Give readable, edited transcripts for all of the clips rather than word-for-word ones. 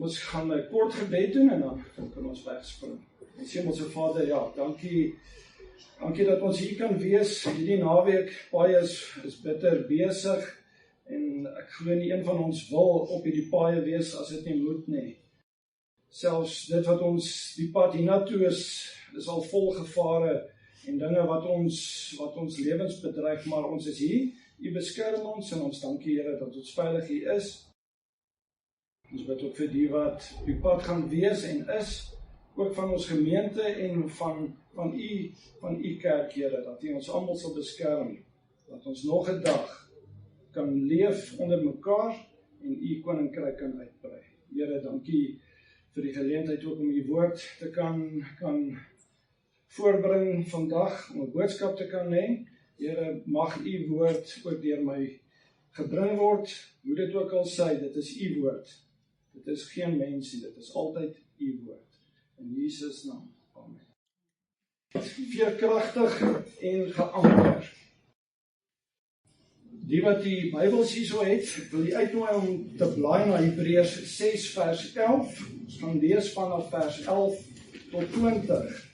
Ons gaan 'n kort gebed doen en dan kan ons wegspring. Ons Hemelse Vader, ja, dankie dat ons hier kan wees. Hierdie naweek, baie is bitter besig en ek glo nie een van ons wil op hierdie paaie wees as dit nie moet nie. Selfs dit wat ons die pad hiernatoe is al vol gevare en dinge wat ons lewens bedreig, maar ons is hier. U beskerm ons en ons dankie Here dat ons veilig hier is. Ons bid ook vir die wat op die pad gaan wees en is, ook van ons gemeente en van u kerk, Here, dat u ons almal sal beskerm, dat ons nog 'n dag kan leef onder mekaar en u koninkryk kan uitbrei. Here, dankie vir die geleentheid ook om u woord te kan voorbring vandag, om 'n boodskap te kan hê. Here, mag u woord ook deur my gebring word, hoe dit ook al sê, dit is u woord. Dit is geen mens nie, dit is altyd u woord. In Jesus naam, amen. Veerkragtig en geanker. Die wat die Bybels hierso het, wil die uitnooi om te blaai na Hebreërs 6 vers 11. Ons gaan lees vanaf vers 11 tot 20.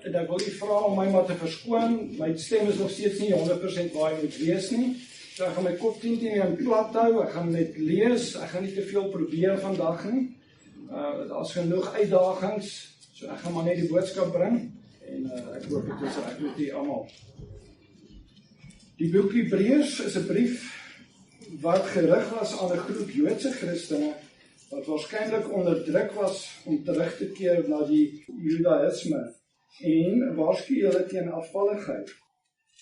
En ek wil u vra om my maar te verskoon. My stem is nog steeds nie 100% waar hy moet wees nie. So ek gaan my kop 10 in plat hou, ek gaan net lees, ek gaan nie te veel probeer vandag nie. Daar's genoeg uitdagings, so ek gaan maar net die boodskap bring, en ek hoop dit is reg met u almal. Die boek Hebreërs is 'n brief wat gerig was aan 'n groep Joodse Christene, wat waarskynlik onder druk was om terug te keer na die Judaïsme, en waarsku hulle teen afvalligheid.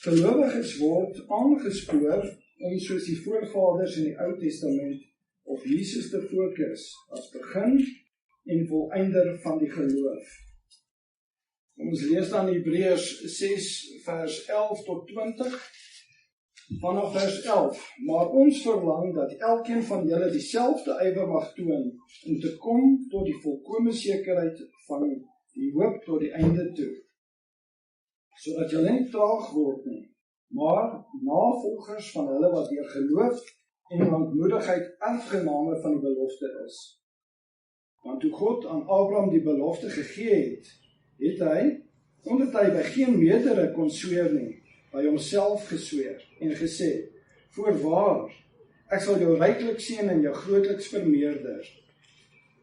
Gelowiges word aangespoor om soos die voorvaders in die Ou Testament op Jesus te fokus as begin en volëinder van die geloof. Ons lees dan Hebreërs 6 vers 11 tot 20. Vanaf vers 11. Maar ons verlang dat elkeen van julle dieselfde ywer mag toon om te kom tot die volkome sekerheid van die hoop tot die einde toe. Sodat julle nie traag word nie, maar navolgers van hulle wat deur geloof en lankmoedigheid erfgename van die belofte is. Want toe God aan Abraham die belofte gegee het hy, omdat hy by geen meerdere kon sweer nie, by homself gesweer en gesê, voorwaar, ek sal jou ryklik seën en jou grootliks vermeerder.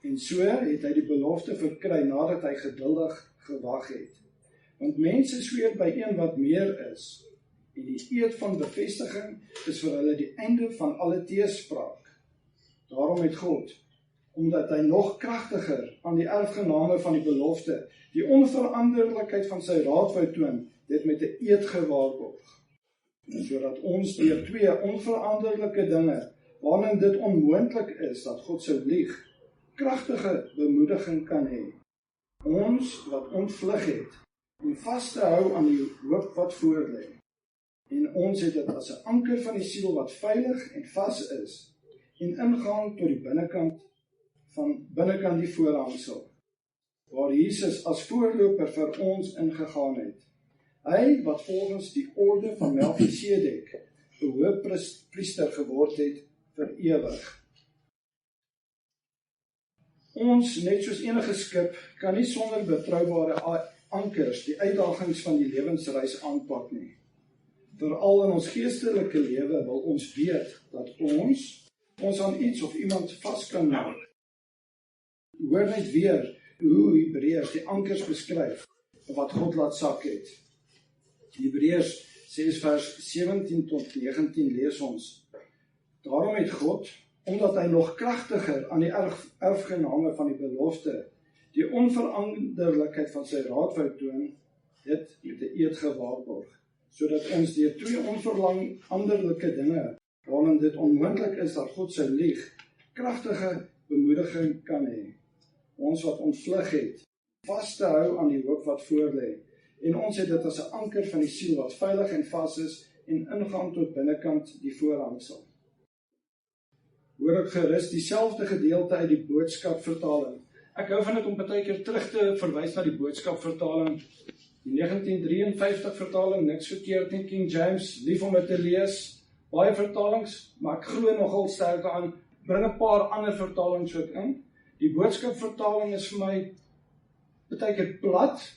En so het hy die belofte verkry nadat hy geduldig gewag het. Want mense sweer by een wat meer is, en die eed van bevestiging is vir hulle die einde van alle teespraak. Daarom het God, omdat hy nog kragtiger aan die erfgename van die belofte, die onveranderlikheid van sy raad wou toon, dit met 'n eed gewaarborg. Sodat ons deur twee onveranderlike dinge, waarin dit onmoontlik is dat God sou lieg, kragtige bemoediging kan hê. Ons wat ontvlug het, om vas te hou aan die hoop wat voorlê. En ons het dit as 'n anker van die siel wat veilig en vas is, en ingang tot die binnekant die voorhangsel, waar Jesus as voorloper vir ons ingegaan het. Hy wat volgens die orde van Melchisedek 'n hoëpriester geword het vir ewig. Ons, net soos enige skip, kan nie sonder betroubare ankers die uitdagings van die lewensreis aanpak nie. Veral in ons geestelike lewe wil ons weet dat ons aan iets of iemand vas kan maak. Hoor net weer hoe Hebreërs die ankers beskryf wat God laat sak het. Hebreërs 6 vers 17 tot 19 lees ons. Daarom het God, omdat hy nog kragtiger aan die erfgename van die belofte, die onveranderlikheid van sy raad wou toon, dit met 'n eed gewaarborg, sodat ons deur twee onveranderlike dinge, waarin dit onmoontlik is dat God sou lieg, kragtige bemoediging kan hê. Ons wat ontvlug het, vas te hou aan die hoop wat voorlê, en ons het dit as 'n anker van die siel wat veilig en vas is, en ingang tot binnekant die voorhangsel. Hoor ek gerus dieselfde gedeelte uit die boodskapvertaling. Ek hou van dit om partykeer terug te verwys na die boodskapvertaling. Die 1953 vertaling, niks verkeerd nie, King James, lief om dit te lees. Baie vertalings, maar ek glo nogal sterk aan bring 'n paar ander vertalings ook in. Die boodskapvertaling is vir my baie keer plat,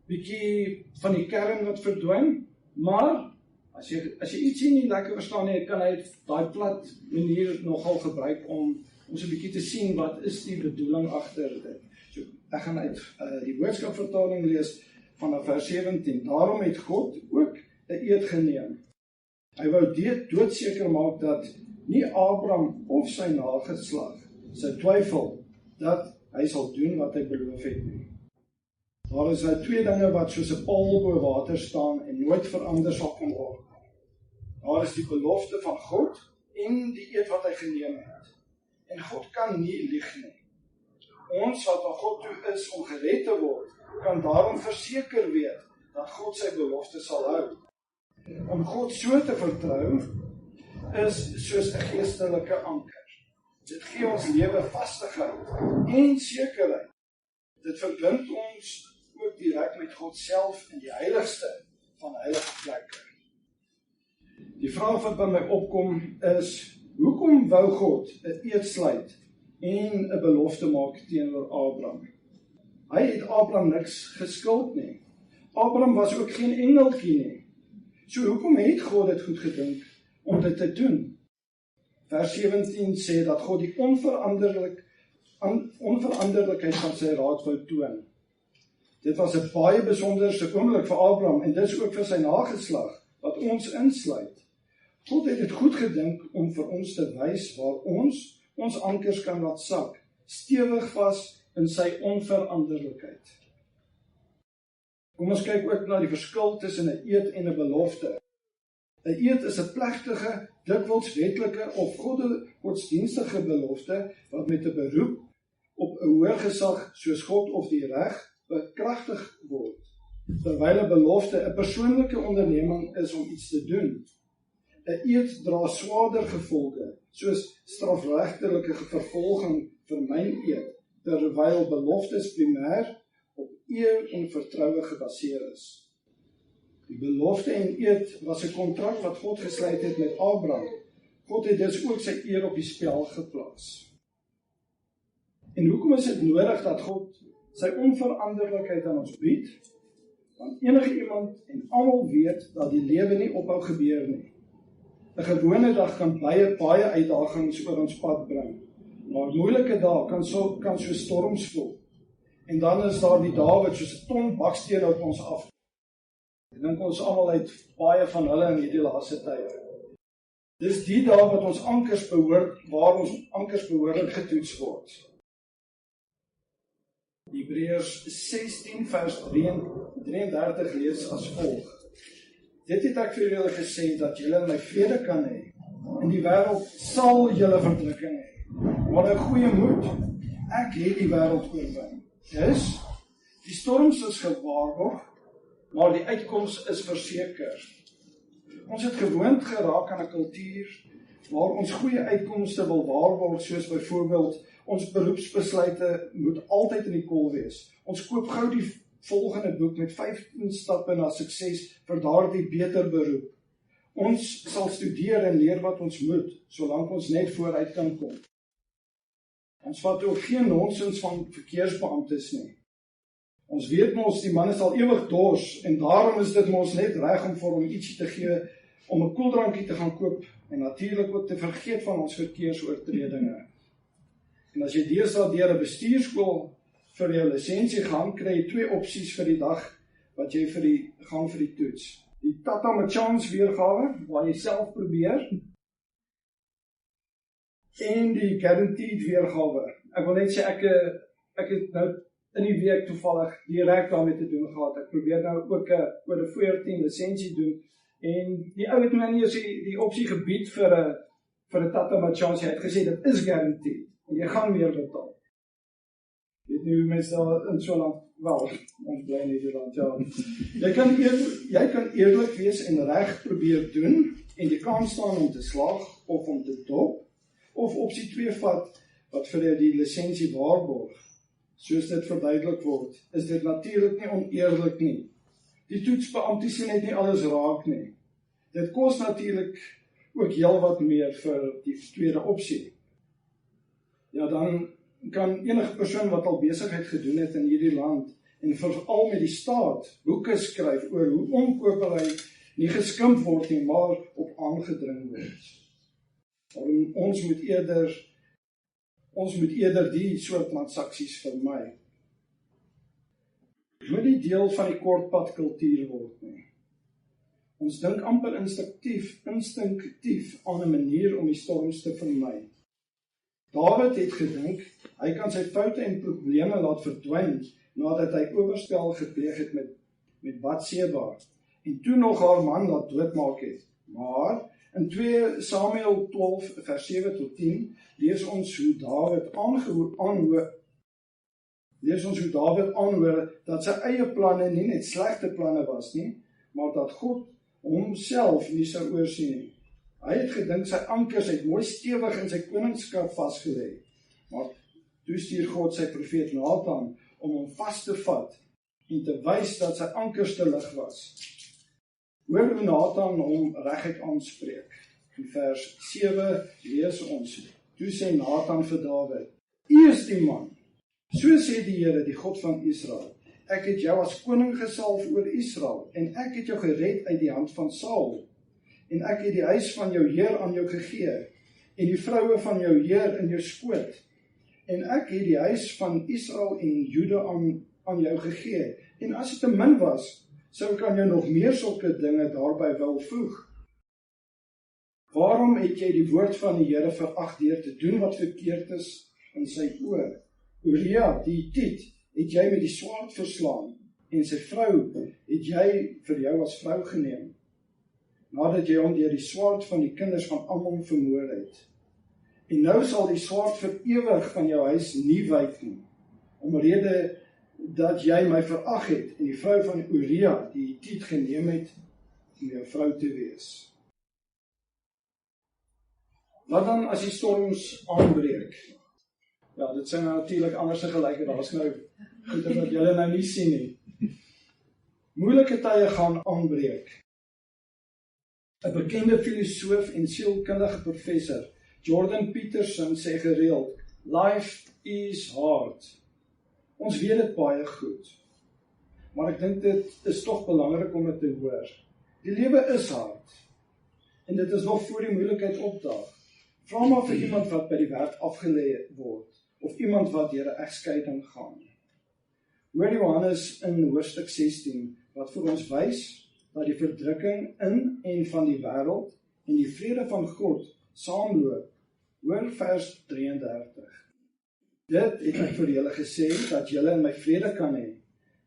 bietjie van die kern wat verdwyn, maar as jy ietsie nie lekker verstaan nie, kan hy daai plat manier nogal gebruik om so 'n bietjie te sien wat is die bedoeling agter dit. So, ek gaan uit die boodskapvertaling lees vanaf vers 17. Daarom het God ook 'n eed geneem. Hy wou doodseker maak dat nie Abraham of sy nageslag sy twyfel dat hy sal doen wat hy beloof het nie. Daar is twee dinge wat soos 'n paal bo water staan en nooit verander sal kan word. Daar is die belofte van God en die eed wat hy geneem het. En God kan nie lieg nie. Ons wat aan God toe is om gered te word, kan daarom verseker weet dat God sy belofte sal hou. Om God so te vertrou is soos 'n geestelike anker. Dit gee ons lewe vastigheid en sekerheid. Dit verbind ons ook direk met God self in die heiligste van heilige plekke. Die vraag wat by my opkom is, hoekom wou God 'n eed sluit en 'n belofte maak teenoor Abraham? Hy het Abraham niks geskuld nie. Abraham was ook geen engeltjie nie. So hoekom het God dit goed gedink om dit te doen? Vers 17 sê dat God die onveranderlikheid van sy raad wou toon. Dit was 'n baie besonderse oomblik vir Abraham en dis ook vir sy nageslag wat ons insluit. God het dit goed gedink om vir ons te wys waar ons ankers kan laat sak, stewig vas in sy onveranderlikheid. Kom ons kyk ook na die verskil tussen 'n eed en 'n belofte. 'n Eed is 'n plegtige, dikwels wetlike of godsdienstige belofte wat met 'n beroep op 'n hoër gesag soos God of die reg bekragtig word, terwyl 'n belofte 'n persoonlike onderneming is om iets te doen. 'n Eed dra swaarder gevolge, soos strafregtelike vervolging vir myn eed, terwyl beloftes primêr op eer en vertroue gebaseer is. Die belofte en eed was 'n kontrak wat God gesluit het met Abraham. God het dus ook sy eer op die spel geplaas. En hoekom is dit nodig dat God sy onveranderlikheid aan ons bied? Want enige iemand en almal weet dat die lewe nie ophou gebeur nie. 'n Gewone dag kan baie uitdagings oor ons pad bring. Maar moeilike dae kan so storms voel. En dan is daar die dae wat soos 'n ton baksteen op ons af. Ek dink ons almal uit baie van hulle in hierdie laaste tye. Dis die dae wat ons ankers waar ons ankers behoorlik getoets word. Hebreërs 16 vers 33 lees as volg. Dit het ek vir julle gesê dat julle my vrede kan hê. In die wêreld sal julle verdrukking hê. Maar 'n goeie moed, ek het die wêreld oorwin. Dus, die storms is gewaarborg, maar die uitkoms is verseker. Ons het gewoond geraak aan 'n kultuur waar ons goeie uitkomste wil waarborg, soos byvoorbeeld ons beroepsbesluite moet altyd in die kol wees. Ons koop gou die volgende boek met 15 stappe na sukses vir daardie beter beroep. Ons sal studeer en leer wat ons moet, solank ons net vooruit kan kom. Ons vat ook geen nonsens van verkeersbeamptes nie. Ons weet mos, die man is al ewig dors, en daarom is dit mos net reg om vir hom ietsie te gee, om 'n koeldrankie te gaan koop, en natuurlik ook te vergeet van ons verkeersoortredinge. En as jy deesdae deur 'n bestuurskool vir jou lisensie gaan, kry jy 2 opsies vir die dag, wat jy gaan vir die toets. Die Tata met chance weergawe, waar jy self probeer, en die guaranteed weergawe. Ek wil net sê, ek het nou in die week toevallig direk daarmee te doen gehad. Ek probeer nou ook oor 'n 14 lisensie doen, en die ou het my nie eens die opsie gebied vir 'n Tata met chance. Hy het gesê, dit is guaranteed, en jy gaan meer betaal. Weet nie hoe mense daar in so land, wel, ons bly in Nederland, ja. Jy kan eerlik wees en reg probeer doen, en die kans staan om te slaag, of om te dop, of opsie 2 vat, wat vir jou die lisensie waarborg. Soos dit verduidelik word, is dit natuurlik nie oneerlik nie. Die toetsbeamptes sien net nie alles raak nie. Dit kos natuurlik ook heel wat meer vir die tweede opsie. ja, dan kan enige persoon wat al besigheid gedoen het in hierdie land, en veral met die staat, boeke skryf oor hoe omkopery nie geskimp word nie, maar op aangedring word. Ons moet eerder die soort transaksies vermy. Moet nie deel van die kortpad kultuur word nie. Ons dink amper instinktief aan 'n manier om die storms te vermy. Dawid het gedink, hy kan sy foute en probleme laat verdwyn, nadat hy oorspel gepleeg het met Batseba, en toe nog haar man laat doodmaak het. Maar in 2 Samuel 12 vers 7 tot 10 lees ons hoe Dawid aanhoor dat sy eie planne nie net slegte planne was nie, maar dat God homself nie sou oorsien nie. Hy het gedink sy ankers het mooi stewig in sy koningskap vasgelê, maar toe stuur God sy profeet Nathan om hom vas te vat en te wys dat sy ankers te lig was. Hoor hoe Nathan hom reguit aanspreek. In vers 7 lees ons, toe sê Nathan vir Dawid, U is die man, so sê die Here, die God van Israel, ek het jou as koning gesalf oor Israel, en ek het jou gered uit die hand van Saul, en ek het die huis van jou Heer aan jou gegee, en die vroue van jou Heer in jou skoot, en ek het die huis van Israel en Juda aan jou gegee, en as dit te min was, sou ek aan jou nog meer sulke dinge daarby wil voeg. Waarom het jy die woord van die Here verag deur te doen wat verkeerd is in sy oë? Uria, die Hitit, het jy met die swaard verslaan, en sy vrou het jy vir jou as vrou geneem, nadat jy hom deur die swaard van die kinders van Ammon vermoor het. En nou sal die swaard vir ewig van jou huis nie wyk nie, omrede dat jy my verag het, en die vrou van Uria, die Hitit, geneem het om jou vrou te wees. Wat dan as die storms aanbreek? Ja, dit sou natuurlik anders gelyk, daar is nou goeie wat julle nou nie sien nie. Moeilike tye gaan aanbreek. 'n Bekende filosoof en sielkundige professor, Jordan Peterson, sê gereeld, life is hard. Ons weet dit baie goed, maar ek dink dit is tog belangrik om dit te hoor. Die lewe is hard, en dit is nog voor die moeilikheid opdaag. Vra maar vir iemand wat by die werk afgelê word, of iemand wat deur 'n egskeiding gaan. Hoor Johannes in hoofstuk 16, wat vir ons wys dat die verdrukking in en van die wêreld en die vrede van God saamloop. Hoor vers 33. Dit het ek vir julle gesê, dat julle in my vrede kan hê.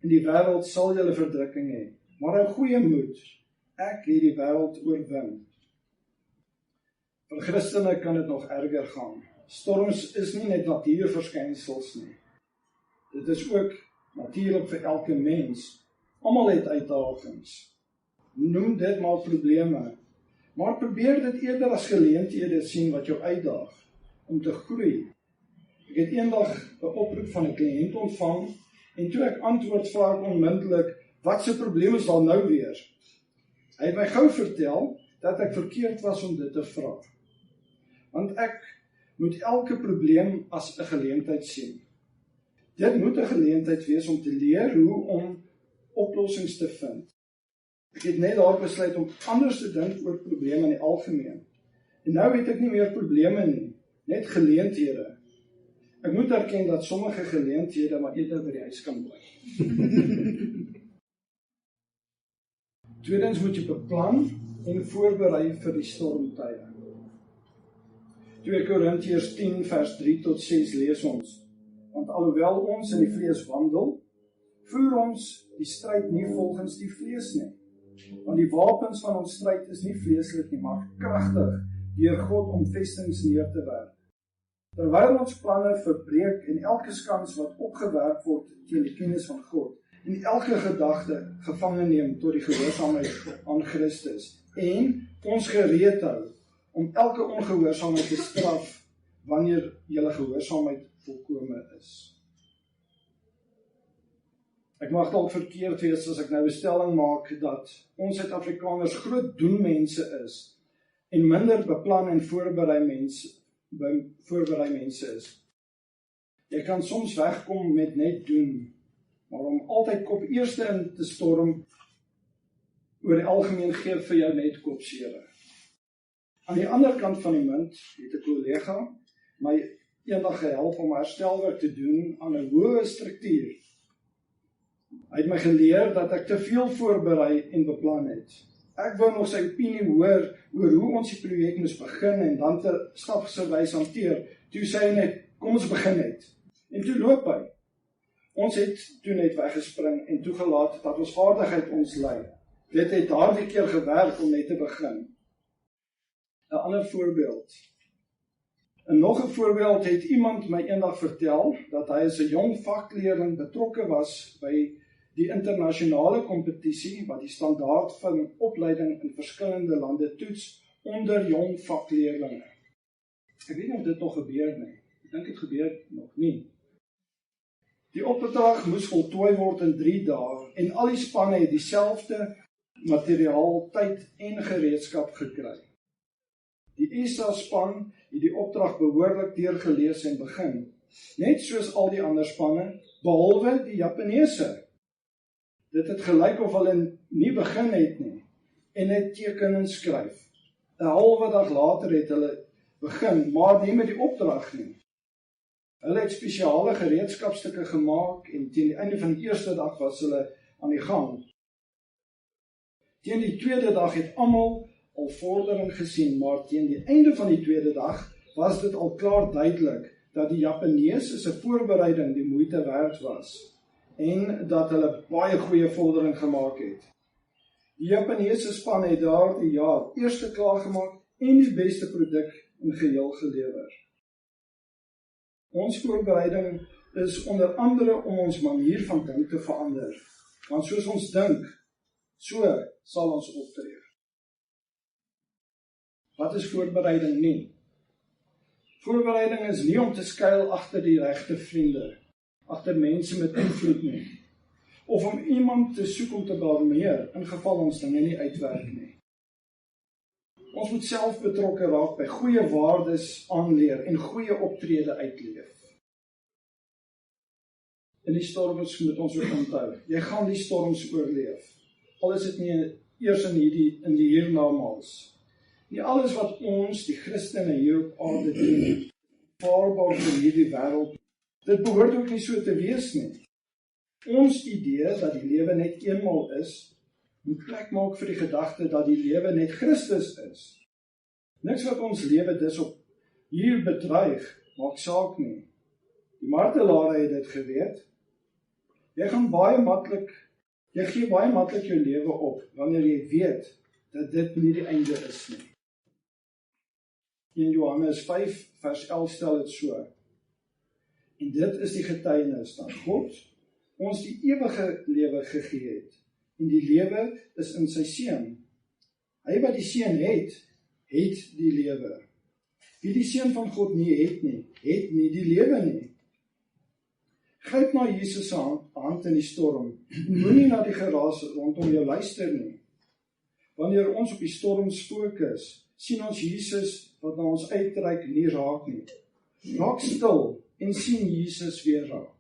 In die wêreld sal julle verdrukking hê, maar hou goeie moed, ek het die wêreld oorwin. Vir Christene kan dit nog erger gaan. Storms is nie net natuurverskynsels nie. Dit is ook natuurlik vir elke mens. Almal het uitdagings. Noem dit maar probleme, maar probeer dit eerder as geleenthede sien wat jou uitdaag om te groei. Ek het eendag 'n oproep van 'n kliënt ontvang, en toe ek antwoord, vra ek onmiddellik, wat se probleem is daar nou weer? Hy het my gou vertel dat ek verkeerd was om dit te vra, want ek moet elke probleem as 'n geleentheid sien. Dit moet 'n geleentheid wees om te leer hoe om oplossings te vind. Ek het net daar besluit om anders te dink oor probleme in die algemeen. En nou het ek nie meer probleme nie, net geleenthede. Ek moet erken dat sommige geleenthede maar eerder by die huis kan bly. Tweedens moet jy beplan en voorberei vir die stormtye. 2 Korintiërs 10 vers 3 tot 6 lees ons, want alhoewel ons in die vlees wandel, voer ons die stryd nie volgens die vlees nie. Want die wapens van ons stryd is nie vleeslik nie, maar kragtig deur God om vestings neer te werp. Terwyl ons planne verbreek en elke skans wat opgewerp word teen die kennis van God, en elke gedagte gevange neem tot die gehoorsaamheid aan Christus, en ons gereed hou om elke ongehoorsaamheid te straf wanneer julle gehoorsaamheid volkome is. Ek mag dalk verkeerd wees as ek nou 'n stelling maak dat ons Suid-Afrikaners groot doenmense is en minder beplan en voorberei mense is. Jy kan soms wegkom met net doen, maar om altyd kop eerste in te storm, oor die algemeen gee vir jou net kopseere. Aan die ander kant van die munt het 'n kollega my eendag gehelp om herstelwerk te doen aan 'n hoë struktuur. Hy het my geleer dat ek te veel voorberei en beplan het. Ek wou nog sy opinie hoor oor hoe ons die projek moes begin en dan te stapsgewys hanteer. Toe sê hy net, kom ons begin net. En toe loop hy. Ons het toe net weggespring en toegelaat dat ons vaardigheid ons lei. Dit het daardie keer gewerk om net te begin. 'n ander voorbeeld. En nog 'n voorbeeld het iemand my eendag vertel dat hy as 'n jong vakleerling betrokke was by die internasionale kompetisie wat die standaard van opleiding in verskillende lande toets onder jong vakleerlinge. Ek weet nie of dit nog gebeur nie. Ek dink dit gebeur nog nie. Die opdrag moes voltooi word in 3 dae en al die spanne het dieselfde materiaal, tyd en gereedskap gekry. Die ESA-span het die opdrag behoorlik deurgelees en begin, net soos al die ander spanne, behalwe die Japaneese. Dit het gelyk of hulle nie begin het nie, en het teken en skryf. 'n halwe dag later het hulle begin, maar nie met die opdrag nie. Hulle het spesiale gereedskapstukke gemaak, en teen die einde van die eerste dag was hulle aan die gang. Teen die tweede dag het almal al vordering gesien, maar teen die einde van die tweede dag was dit al klaar duidelik dat die Japaneese se voorbereiding die moeite werd was en dat hulle baie goeie vordering gemaak het. Die Japaneese span het daardie jaar eerste klaargemaak en die beste produk in geheel gelewer. Ons voorbereiding is onder andere om ons manier van dink te verander, want soos ons dink, so sal ons optree. Wat is voorbereiding nie? Voorbereiding is nie om te skuil agter die regte vriende, agter mense met invloed nie, of om iemand te soek om te blameer, in geval ons dinge nie uitwerk nie. Ons moet self betrokke raak by goeie waardes aanleer en goeie optrede uitleef. In die storms moet ons ook onthou, jy gaan die storms oorleef, al is dit nie eers in die hiernamaals. Nie alles wat ons, die Christene hier op aarde doen, vaarbaar vir hierdie wêreld, dit behoort ook nie so te wees nie. Ons idee dat die lewe net eenmaal is, moet plek maak vir die gedagte dat die lewe net Christus is. Niks wat ons lewe dus op hier bedreig, maak saak nie. Die martelare het dit geweet. Jy gee baie maklik jou lewe op, wanneer jy weet dat dit nie die einde is nie. In Johannes 5 vers 11 stel dit so. En dit is die getuienis dat God ons die ewige lewe gegee het. En die lewe is in sy Seun. Hy wat die Seun het die lewe. Wie die Seun van God nie het nie die lewe nie. Gryp na Jesus se hand in die storm. Moenie na die geraas rondom jou luister nie. Wanneer ons op die storms fokus, sien ons Jesus wat na ons uitreik nie raak nie. Raak stil en sien Jesus weer raak.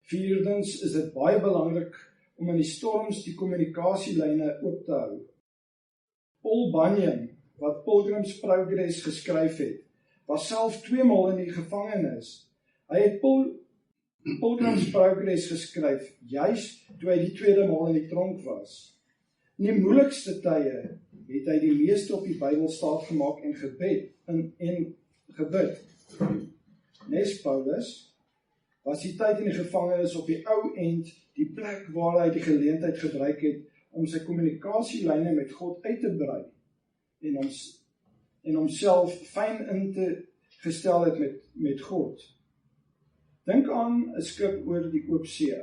Vierdens is dit baie belangrik om in die storms die kommunikasielyne oop te hou. Paul Bunyan, wat Pilgrim's Progress geskryf het, was self 2 maal in die gevangenis. Hy het Pilgrim's Progress geskryf, juis toe hy die 2de maal in die tronk was. In die moeilikste tye het hy die meeste op die Bybel staat gemaak en gebid. Nes Paulus was die tyd in die gevangenis op die ou end die plek waar hy die geleentheid gebruik het om sy kommunikasielyne met God uit te brei en homself fyn in te gestel het met God. Dink aan 'n skip oor die oop see.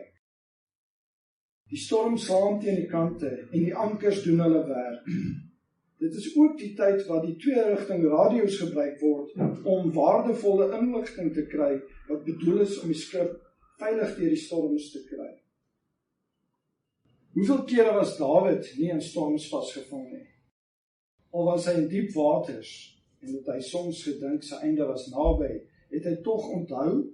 Die storm slaan teen die kante en die ankers doen hulle werk. Dit is ook die tyd waar die 2-rigting radio's gebruik word om waardevolle inligting te kry wat bedoel is om die skip veilig deur die storms te kry. Hoeveel kere was Dawid nie in storms vasgevang nie? Al was hy in diep waters, en dat hy soms gedink sy einde was naby, het hy tog onthou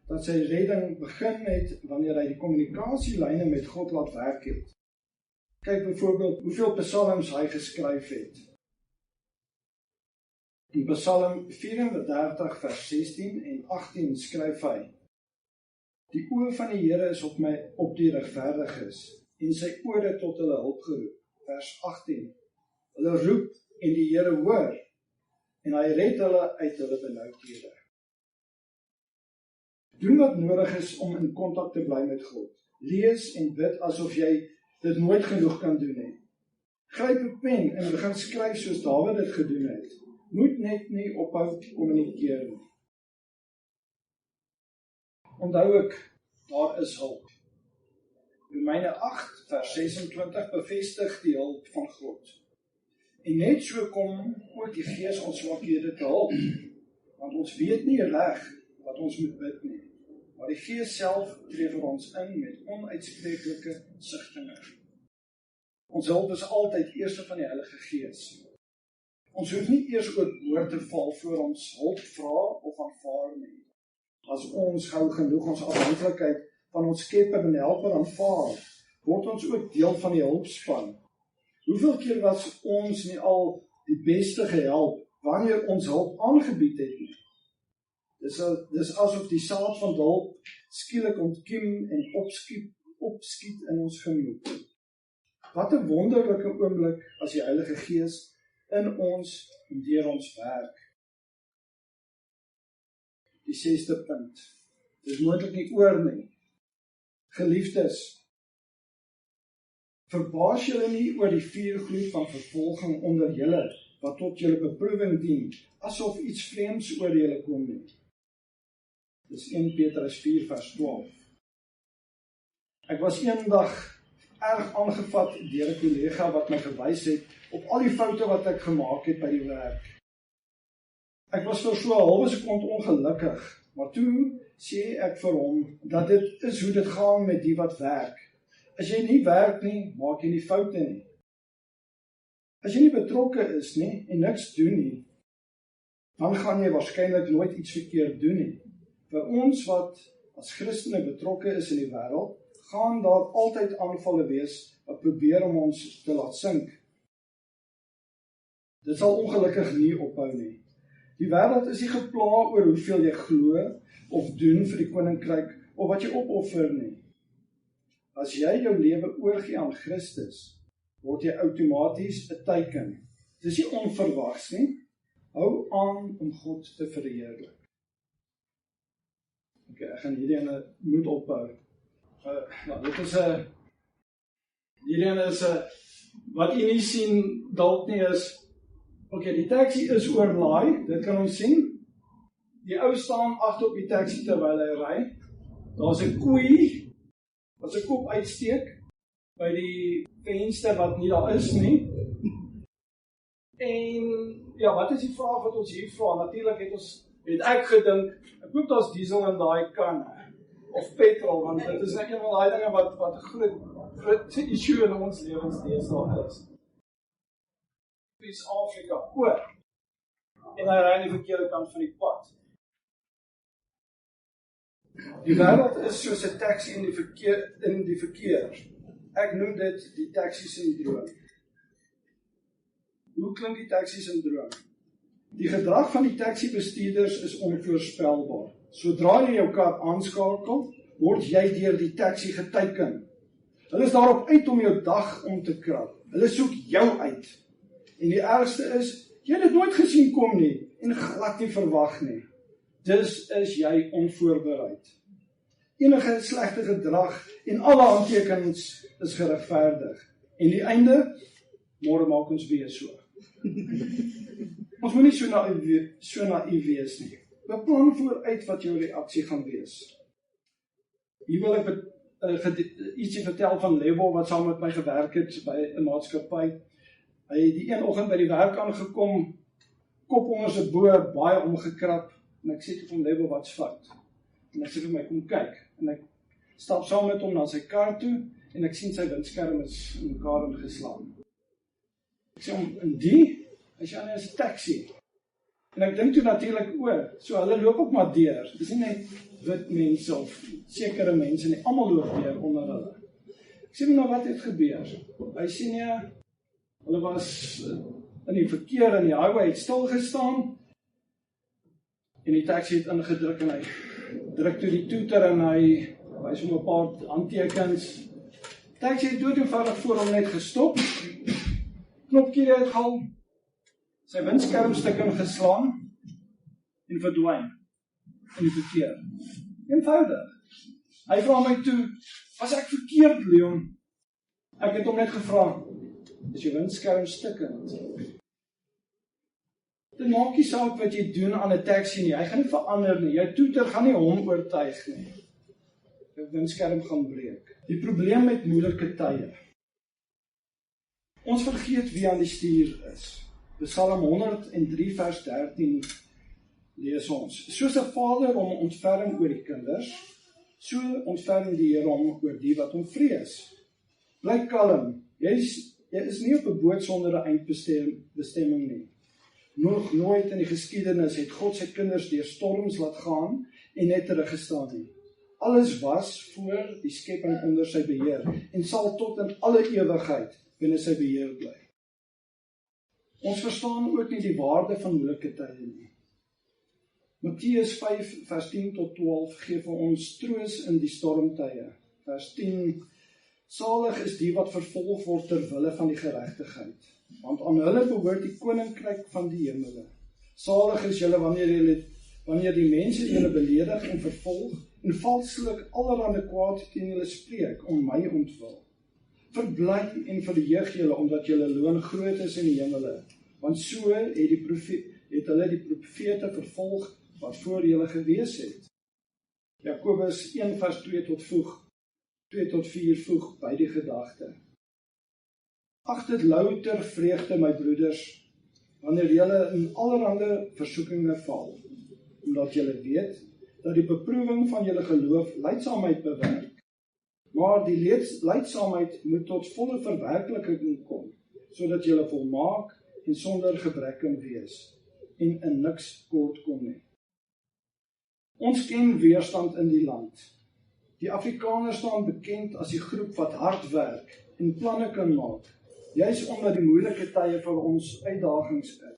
dat sy redding begin het wanneer hy die kommunikasielyne met God laat werk het. Kyk byvoorbeeld hoeveel psalms hy geskryf het. In Psalm 34 vers 16 en 18 skryf hy: Die oë van die Here is op my, op die regverdiges, en sy ore tot hulle hulp geroep. Vers 18. Hulle roep en die Here hoor, en hy red hulle uit hulle benoudhede. Doen wat nodig is om in kontak te bly met God. Lees en bid asof jy dit nooit genoeg kan doen nie. Gryp 'n pen en begin skryf soos Dawid dit gedoen het. Moet net nie ophou kommunikeer nie. Onthou ek, daar is hulp. Romeine 8 vers 26 bevestig die hulp van God. En net so kom ook die Gees ons swakhede te help, want ons weet nie reg wat ons moet bid nie, maar die Gees self tree vir ons in met onuitspreeklike sigtinge. Ons hulp is altyd eerste van die Heilige Gees. Ons hoef nie eers oorboord te val voor ons hulp vra of aanvaar nie. As ons gou genoeg ons afhanklikheid van ons Skepper en Helper aanvaar, word ons ook deel van die hulpspan. Hoeveel keer was ons nie al die beste gehelp wanneer ons hulp aangebied het nie? Dis asof die saad van hulp skielik ontkiem en opskiet in ons gemoed. Wat 'n wonderlike oomblik as die Heilige Gees in ons en deur ons werk. Die 6de punt. Dis moontlik nie oor nie. Geliefdes, verbaas julle nie oor die vuurgloed van vervolging onder julle, wat tot julle beproewing dien, asof iets vreemds oor julle kom nie. Dis 1 Petrus 4 vers 12. Ek was eendag erg aangevat deur 'n kollega wat my gewys het op al die foute wat ek gemaak het by die werk. Ek was vir so 'n halwe sekond ongelukkig, maar toe sê ek vir hom dat dit is hoe dit gaan met die wat werk. As jy nie werk nie, maak jy nie foute nie. As jy nie betrokke is nie en niks doen nie, dan gaan jy waarskynlik nooit iets verkeerd doen nie. Vir ons wat as Christene betrokke is in die wêreld, gaan daar altyd aanvalle wees wat probeer om ons te laat sink. Dit sal ongelukkig nie ophou nie. Die wêreld is nie gepla oor hoeveel jy glo of doen vir die koninkryk of wat jy opoffer nie. As jy jou lewe oorgee aan Christus, word jy outomaties 'n teken. Dis nie onverwags nie. Hou aan om God te verheerlik. Ok, ek gaan hierdie ene moet ophou. Dit is hierdie ene is wat jy nie sien, dalk nie is, ok, die taxi is oorlaai, dit kan ons sien. Die ou staan agter op die taxi terwyl hy ry. Daar's 'n koei wat sy kop uitsteek by die venster wat nie daar is nie. En ja, wat is die vraag wat ons hier vra? Natuurlik het ek gedink, ek hoop daar's diesel in daai kan of petrol, want dit is net een van daai dinge wat 'n groot issue in ons lewens deesdae is. Dis Afrika, en hy ry aan die verkeerde kant van die pad. Die wêreld is soos 'n taxi in die verkeer. Ek noem dit die taxi-sindroom. Hoe klink die taxi-sindroom? Die gedrag van die taxi-bestuurders is onvoorspelbaar. Sodra jy jou kar aanskakel, word jy deur die taxi geteken. Hulle is daarop uit om jou dag om te krap. Hulle soek jou uit. En die ergste is, jy het dit nooit gesien kom nie, en glad nie verwag nie. Dus is jy onvoorbereid. Enige slegte gedrag en alle aantekens is geregverdig. En die einde, môre maak ons weer so. Ons moet nie so naïef wees nie. Beplan vooruit wat jou reaksie gaan wees. Hier wil ek ietsie vertel van Lebo wat saam met my gewerk het by 'n maatskappy. Hy het die een oggend by die werk aangekom, kop onder sy bo, baie omgekrap, en ek sê toe vir hom, Lebo, wat's fout? En hy sê vir my, kom kyk, en ek stap saam met hom na sy kar toe, en ek sien sy windskerm is in mekaar ingeslaan. Ek sê hom, en die? Hy sê, nee, is 'n taxi. En ek dink toe natuurlik, so hulle loop ook maar deur. Dis nie net wit mense of sekere mense nie, almal loop deur onder hulle. Ek sê nou wat het gebeur? Hy sê nee, hulle was in die verkeer en die highway het stil gestaan en die taxi het ingedruk en hy druk toe die toeter en hy wys hom 'n paar handtekens. Taxi het doodeenvoudig voor hom net gestop, knopkie uitgehaal, sy windskermstuk ingeslaan en verdwyn in die verkeer. Eenvoudig. Hy vra my toe, was ek verkeerd, Leon? Ek het hom net gevra, is jou windskermstuk in? Dit maak nie saak wat jy doen aan 'n taxi nie, hy gaan nie verander nie, jou toeter gaan nie hom oortuig nie. Jou windskerm gaan breek. Die probleem met moeilike tye. Ons vergeet wie aan die stuur is. Psalm 103 vers 13 lees ons. Soos 'n vader hom ontferm oor die kinders, so ontferm die Here hom oor die wat hom vrees. Bly kalm. Jy is nie op 'n boot sonder 'n eindbestemming nie. Nog nooit in die geskiedenis het God sy kinders deur storms laat gaan en net teruggestaan nie. Alles was voor die skepping onder sy beheer en sal tot in alle ewigheid binne sy beheer bly. Ons verstaan ook nie die waarde van moeilike tye nie. Matteus 5 vers 10 tot 12 gee vir ons troos in die stormtye. Vers 10: Salig is die wat vervolg word ter wille van die geregtigheid, want aan hulle behoort die koninkryk van die hemele. Salig is julle wanneer die mense julle beledig en vervolg en valslik allerhande kwaad teen julle spreek om my ontwil. Verbly en verheug julle omdat julle loon groot is in die hemele, want so het hulle die profete vervolg wat voor julle gewees het. Jakobus 1 vers 2 tot 4 voeg by die gedagte. Ag dit louter vreugde, my broeders, wanneer julle in allerhande versoekinge val, omdat julle weet dat die beproewing van julle geloof lydsaamheid bewerk. Maar die lydsaamheid moet tot volle verwerkliking kom, sodat julle volmaak en sonder gebrek kan wees en in niks kort kom nie. Ons ken weerstand in die land. Die Afrikaners staan bekend as die groep wat hard werk en planne kan maak, juis omdat die moeilike tye vir ons uitdagings is.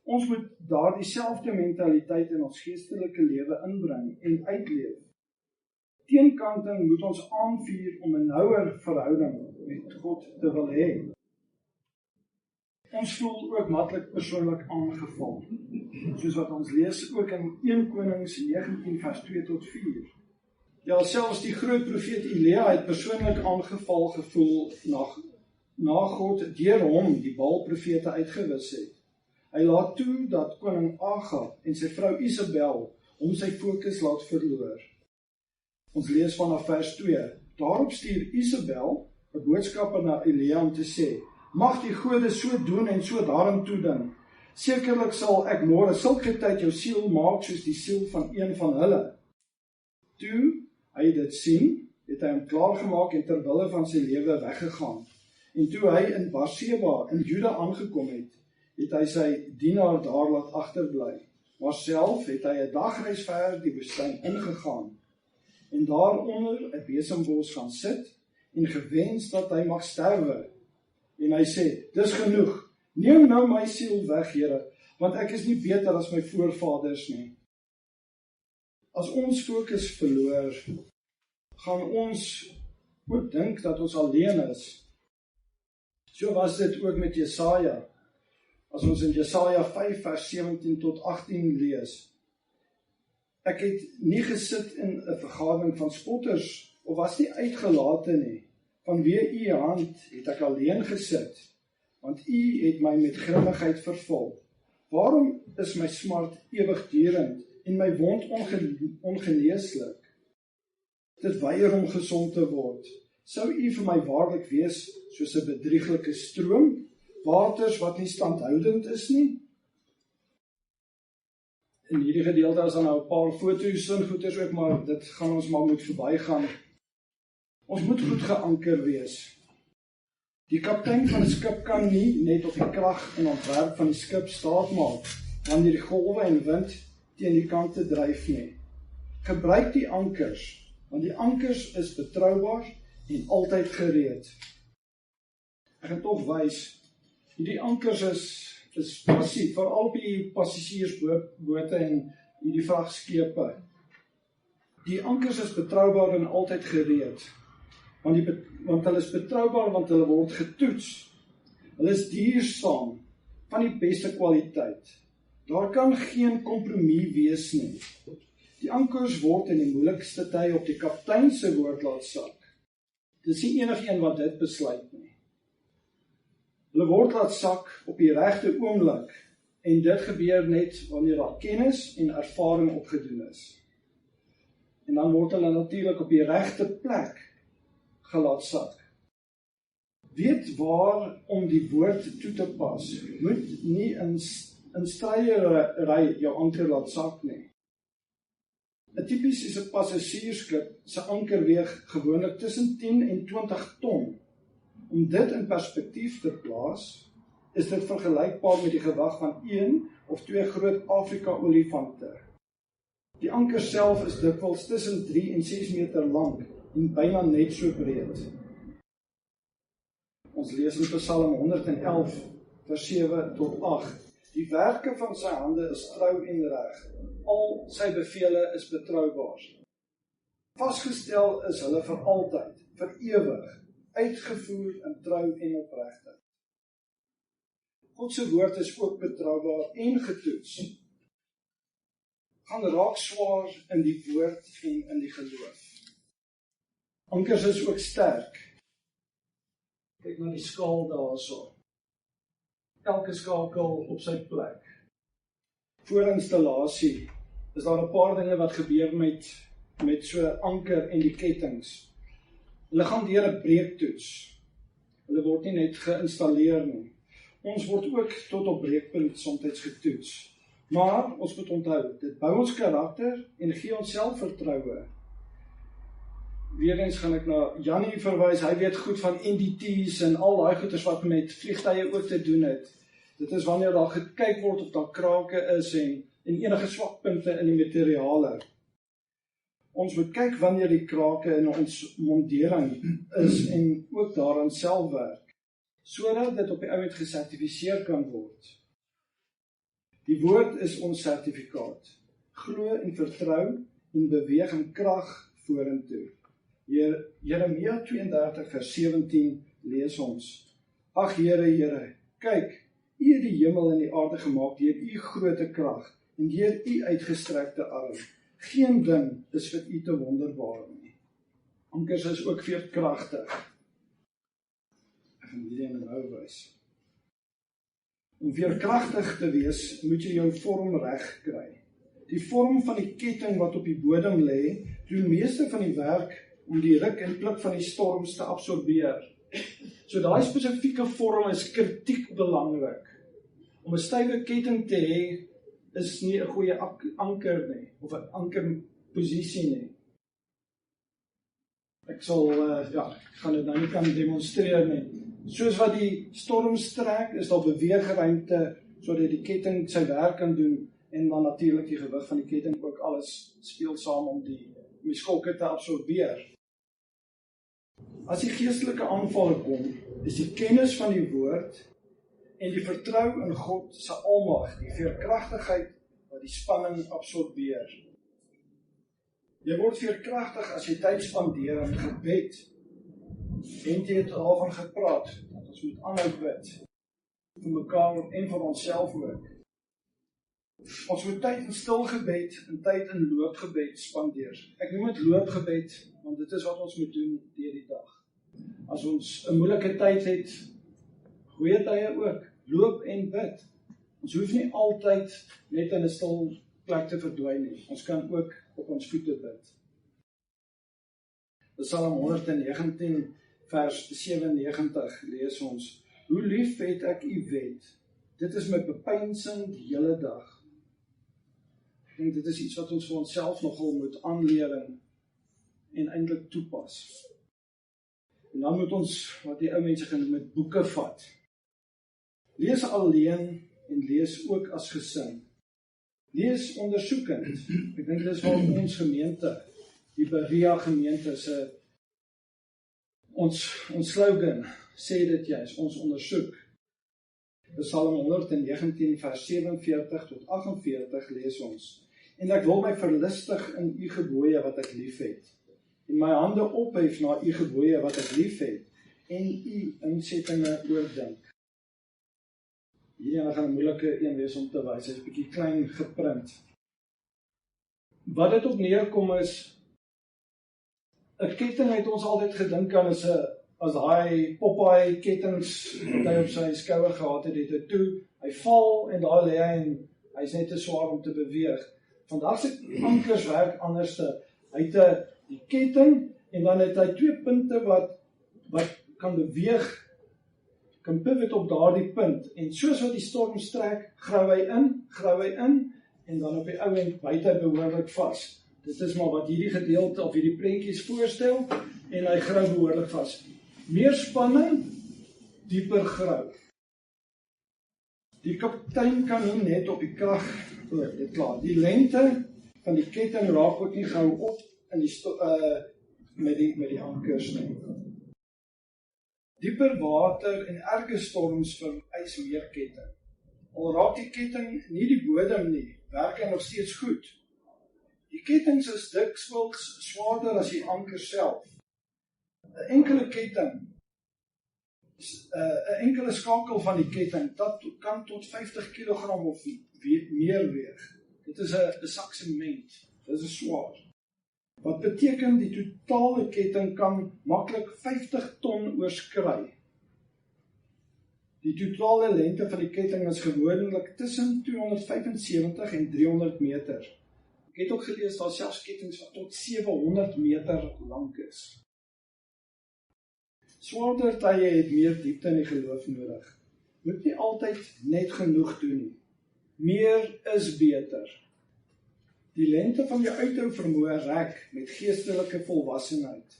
Ons moet daardie selfde mentaliteit in ons geestelike lewe inbring en uitleef. Teenkanting moet ons aanvuur om 'n nouer verhouding met God te wil hê. Ons voel ook maklik persoonlik aangeval, soos wat ons lees ook in 1 Konings 19 vers 2 tot 4. Ja, selfs die groot profeet Elia het persoonlik aangeval gevoel na God deur hom die Baal-profete uitgewis het. Hy laat toe dat koning Agab en sy vrou Isabel hom sy fokus laat verloor. Ons lees vanaf vers 2. Daarop stuur Isabel 'n boodskapper na Elia om te sê: Mag die gode so doen en so daarin toeding. Sekerlik sal ek môre sulke tyd jou siel maak soos die siel van een van hulle. Toe hy dit sien, het hy hom klaargemaak en ter wille van sy lewe weggegaan. En toe hy in Berseba in Juda aangekom het hy sy dienaar daar laat agterbly. Maar self het hy 'n dagreis ver die woestyn ingegaan en daaronder 'n besembos gaan sit en gewens dat hy mag sterwe. En hy sê: Dis genoeg, neem nou my siel weg, Here, want ek is nie beter as my voorvaders nie. As ons fokus verloor, gaan ons ook dink dat ons alleen is. So was dit ook met Jesaja. As ons in Jesaja 5 vers 17 tot 18 lees. Ek het nie gesit in 'n vergadering van spotters, of was nie uitgelate nie. Vanweë u hand het ek alleen gesit, want u het my met grimmigheid vervul. Waarom is my smart ewigdurend en my wond ongeneeslik? Dit weier om gesond te word. Sou u vir my waarlik wees soos 'n bedrieglike stroom, waters wat nie standhoudend is nie? In hierdie gedeelte is dan nou 'n paar foto's en goeders ook, maar dit gaan ons maar moet verbygaan. Ons moet goed geanker wees. Die kaptein van 'n skip kan nie net op die krag en ontwerp van die skip staatmaak wanneer die golwe en wind teen die kante dryf nie. Gebruik die ankers, want die ankers is betroubaar en altyd gereed. Ek gaan tog wys, die ankers is passief, veral op die passasiersbote en die vragskepe. Die ankers is betroubaar en altyd gereed, want hulle is betroubaar, want hulle word getoets. Hulle is duursaam, van die beste kwaliteit. Daar kan geen kompromie wees nie. Die ankers word in die moeilikste tye op die kaptein se woord laat sak. Dis nie enigeen wat dit besluit nie. Hulle word laat sak op die regte oomblik, en dit gebeur net wanneer daar kennis en ervaring opgedoen is. En dan word hulle natuurlik op die regte plek gelaat sak. Weet waar om die woord toe te pas. Moet nie in stryery jou anker laat sak nie. 'n Tipiese passasiersskip se anker weeg gewoonlik tussen 10 en 20 ton. Om dit in perspektief te plaas, is dit vergelykbaar met die gewig van 1 of 2 groot Afrika-olifante. Die anker self is dikwels tussen 3 en 6 meter lank en byna net so breed. Ons lees in Psalm 111, vers 7 tot 8. Die werke van sy hande is trou en reg. Al sy bevele is betroubaar. Vasgestel is hulle vir altyd, vir ewig, uitgevoer in trou en opregtheid. God se woord is ook betroubaar en getoets. Gaan raak swaar in die woord en in die geloof. Ankers is ook sterk. Kyk na die skaal daarso. Elke skakel op sy plek. Voor installasie is daar 'n paar dinge wat gebeur met so 'n anker en die kettinge. Hulle gaan deur 'n breektoets. Hulle word nie net geïnstalleer nie. Ons word ook tot op breekpunt soms getoets. Maar ons moet onthou, dit bou ons karakter en gee ons selfvertroue. Weereens gaan ek na Jannie verwys, hy weet goed van NDT's en al daai goeders wat met vliegtye ook te doen het. Dit is wanneer daar gekyk word of daar krake is en enige swakpunte in die materiale. Ons moet kyk wanneer die krake in ons mondering is en ook daaraan self werk, sodat dit op die ou end gesertifiseer kan word. Die woord is ons sertifikaat. Glo en vertrou en beweeg in krag vorentoe. Jeremia 32 vers 17 lees ons. Ag Here, Here, kyk, U het die hemel en die aarde gemaak deur U groote krag en deur U uitgestrekte arm. Geen ding is vir U te wonderbaar nie. Ankers is ook veerkragtig. Ek gaan hierdie in nou wys. Om veerkragtig te wees, moet jy jou vorm reg kry. Die vorm van die ketting wat op die bodem lê, doen meeste van die werk om die ruk en pluk van die storms te absorbeer. So daai spesifieke vorm is kritiek belangrik. Om 'n stywe ketting te hê, is nie 'n goeie anker nie, of 'n ankerposisie nie. Ek sal, gaan dit nou nie kan demonstreer nie. Soos wat die storms trek, is daar beweegruimte, sodat die ketting sy werk kan doen, en dan natuurlik die gewig van die ketting ook alles speel saam om die skokke te absorbeer. As die geestelike aanvalle kom, is die kennis van die woord en die vertrou in God se almag, die veerkragtigheid wat die spanning absorbeer. Jy word veerkragtig as jy tyd spandeer in gebed. En jy het daarvan gepraat, dat ons moet aanhou bid, vir mekaar en vir onsself ook. Ons moet tyd in stil gebed en tyd in loopgebed spandeer. Ek noem dit loopgebed, want dit is wat ons moet doen deur die dag. As ons 'n moeilike tyd het, goeie tye ook, loop en bid. Ons hoef nie altyd net in 'n stil plek te verdwyn nie. Ons kan ook op ons voete bid. Psalm 119 vers 97 lees ons: Hoe lief het ek U wet, dit is my bepeinsing die hele dag. Ek dink dit is iets wat ons vir onsself nogal moet aanleer en eintlik toepas. En dan moet ons, wat die ou mense genoem het, boeke vat. Lees alleen en lees ook as gesin. Lees ondersoekend. Ek dink dis waar ons gemeente, die Berea gemeente se ons slogan sê dit juist, ons ondersoek. Psalm 119 vers 47 tot 48 lees ons. En ek wil my verlustig in u gebooie wat ek lief het. En my hande ophef na u gebooie wat ek lief het. En u insettinge oordink. Hierdie gaan 'n moeilike een wees om te wys. Hy's 'n bietjie klein geprint. Wat dit op neerkom is, 'n ketting het ons altyd gedink aan as daai Popeye kettings wat hy op sy skouer gehad het, het toe, hy val en daar lê hy en hy's net te swaar om te beweeg. Vandag se ankers werk anderste. Hy het die ketting en dan het hy twee punte wat kan beweeg, kan pivot op daardie punt. En soos wat die storm strek, grou hy in en dan op die ou end byt hy behoorlik vas. Dit is maar wat hierdie gedeelte of hierdie prentjies voorstel en hy grou behoorlik vas. Meer spanning, dieper grou. Die kaptein kan nie net op die krag dit klaar. Die lengte van die ketting raak ook nie gou op in met die ankers nie. Dieper water en erge storms vereis meer ketting. Al raak die ketting nie die bodem nie, werk hy nog steeds goed. Die kettings is dikwels swaarder as die anker self. 'n enkele ketting, 'n enkele skakel van die ketting, dat kan tot 50 kg of meer weeg. Dit is 'n sak sement. Dit is swaar. Wat beteken die totale ketting kan maklik 50 ton oorskry. Die totale lengte van die ketting is gewoonlik tussen 275 en 300 meter. Ek het ook gelees daar selfs kettings wat tot 700 meter lank is. Swaarder tye het meer diepte in die geloof nodig. Moet nie altyd net genoeg doen nie. Meer is beter. Die lengte van jou uithou vermoë rek met geestelike volwassenheid.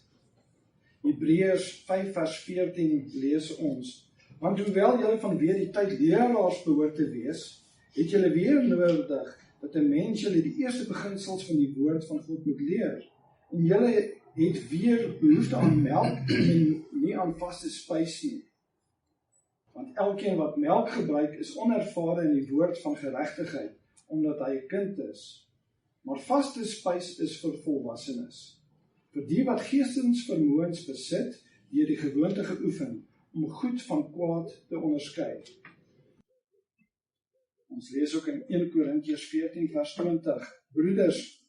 Hebreërs 5 vers 14 lees ons, want hoewel julle vanweë die tyd leraars behoort te wees, het julle weer nodig dat 'n mens julle die eerste beginsels van die woord van God moet leer. En julle het weer behoefte aan melk en nie aan vaste spys nie. Want elkeen wat melk gebruik is onervare in die woord van geregtigheid, omdat hy 'n kind is. Maar vaste spys is vir volwassenes, vir die wat geestesvermoëns besit, deur die gewoonte geoefen, om goed van kwaad te onderskei. Ons lees ook in 1 Korintiërs 14 vers 20, broeders,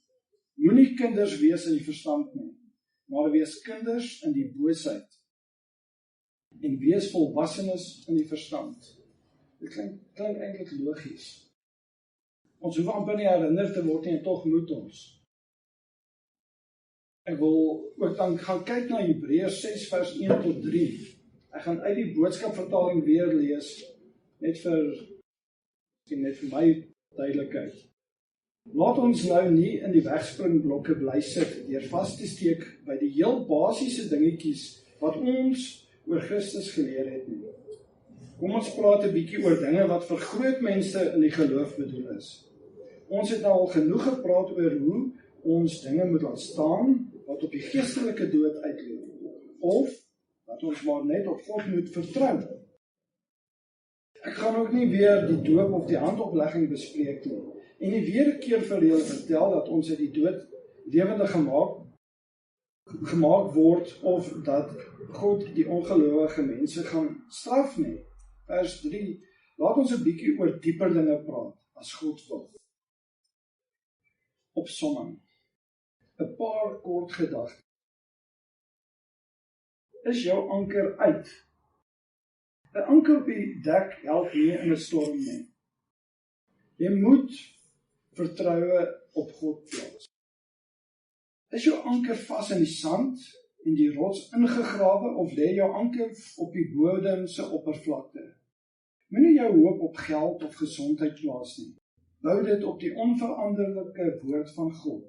moenie kinders wees in die verstand nie, maar wees kinders in die boosheid, en wees volwassenes in die verstand. Dit klink eintlik logies. Ons hoef amper nie herinner te word nie, en tog moet ons. Ek wil ook dan gaan kyk na Hebreërs 6 vers 1 tot 3. Ek gaan uit die boodskapvertaling weer lees, net vir my duidelikheid. Laat ons nou nie in die wegspringblokke bly sit, deur vas te steek by die heel basiese dingetjies wat ons oor Christus geleer het nie. Kom ons praat 'n bietjie oor dinge wat vir groot mense in die geloof bedoel is. Ons het al genoeg gepraat oor hoe ons dinge moet laat staan wat op die geestelike dood uitloop, of dat ons maar net op God moet vertrou. Ek gaan ook nie weer die doop of die handoplegging bespreek nie, en nie weer 'n keer vir julle vertel dat ons uit die dood lewendig gemaak word, of dat God die ongelowige mense gaan straf nie. Vers 3, laat ons 'n bietjie oor dieper dinge praat, as God wil. Opsomming. 'n paar kort gedagtes. Is jou anker uit? 'n anker op die dek help nie in 'n storm nie. Jy moet vertroue op God plaas. Is jou anker vas in die sand en die rots ingegrawe, of lê jou anker op die bodem se oppervlakte? Moenie jou hoop op geld of gesondheid plaas nie. Bou dit op die onveranderlike woord van God.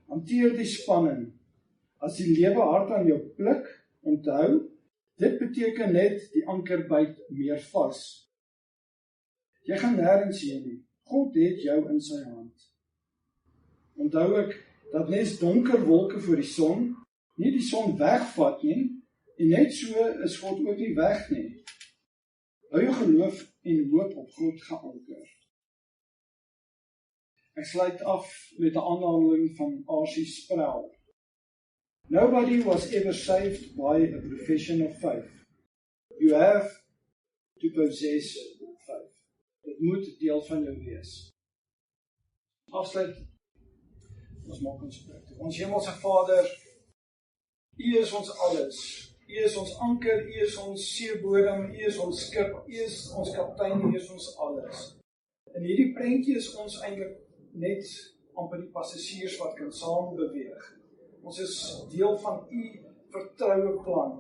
Hanteer die spanning. As die lewe hard aan jou pluk, onthou, dit beteken net die anker byt meer vas. Jy gaan nêrens heen nie. God het jou in sy hand. Onthou ek, dat nes donker wolke voor die son, nie die son wegvat nie, en net so is God ook nie weg nie. Hou jou geloof en hoop op God geanker. Ek sluit af met 'n aanhaling van R.C. Sproul. Nobody was ever saved by a profession of faith. You have to possess faith. Dit moet deel van jou wees. Afsluit, ons maak ons praktiek. Ons Hemelse Vader, U is ons alles. U is ons anker, U is ons seebodem, U is ons skip, U is ons kaptein, U is ons alles. In hierdie prentjie is ons eintlik net amper die passasiers wat kan saam beweeg. Ons is deel van U vertroue plan,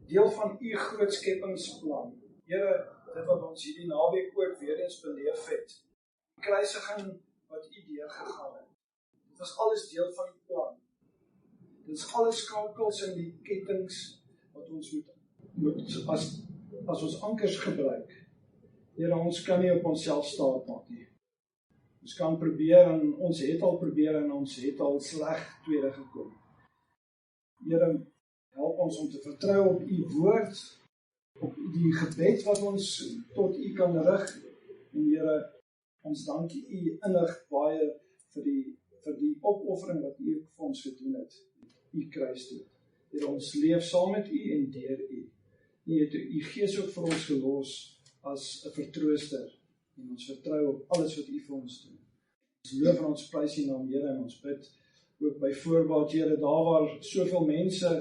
deel van U groot skepingsplan. Here, dit wat ons hierdie naweek ook weer eens beleef het, die kruisiging wat U deurgegaan het. Dit was alles deel van die plan. Dit is alle skakels in die kettings wat ons moet as ons ankers gebruik. Here, ons kan nie op onsself staat maak nie. Ons kan probeer en ons het al probeer en ons het al sleg tweede gekom. Here, help ons om te vertrou op U woord, op die gebed wat ons tot U kan rig. En Here, ons dank U innig baie vir die opoffering wat U vir ons gedoen het, U kruisdood. Here, ons leef saam met U en deur U. U het U Gees ook vir ons gelos as 'n vertrooster en ons vertrou op alles wat U vir ons doen. Ons loof en ons prys U naam, Here, en ons bid ook by voorbaat, Here, daar waar soveel mense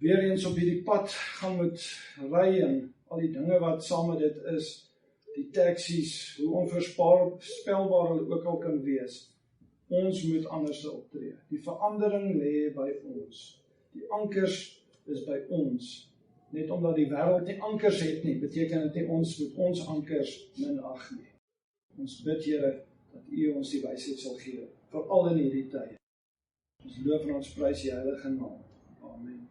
weer eens op hierdie pad gaan moet ry en al die dinge wat saam met dit is, die taksies, hoe onvoorspelbaar hulle ook al kan wees. Ons moet anders optree. Die verandering lê by ons. Die ankers is by ons. Net omdat die wêreld nie ankers het nie, beteken dit nie ons moet ons ankers minag nie. Ons bid, Here, dat U ons die wysheid sal gee, veral in hierdie tye. Ons loof en ons prys U heilige naam. Amen.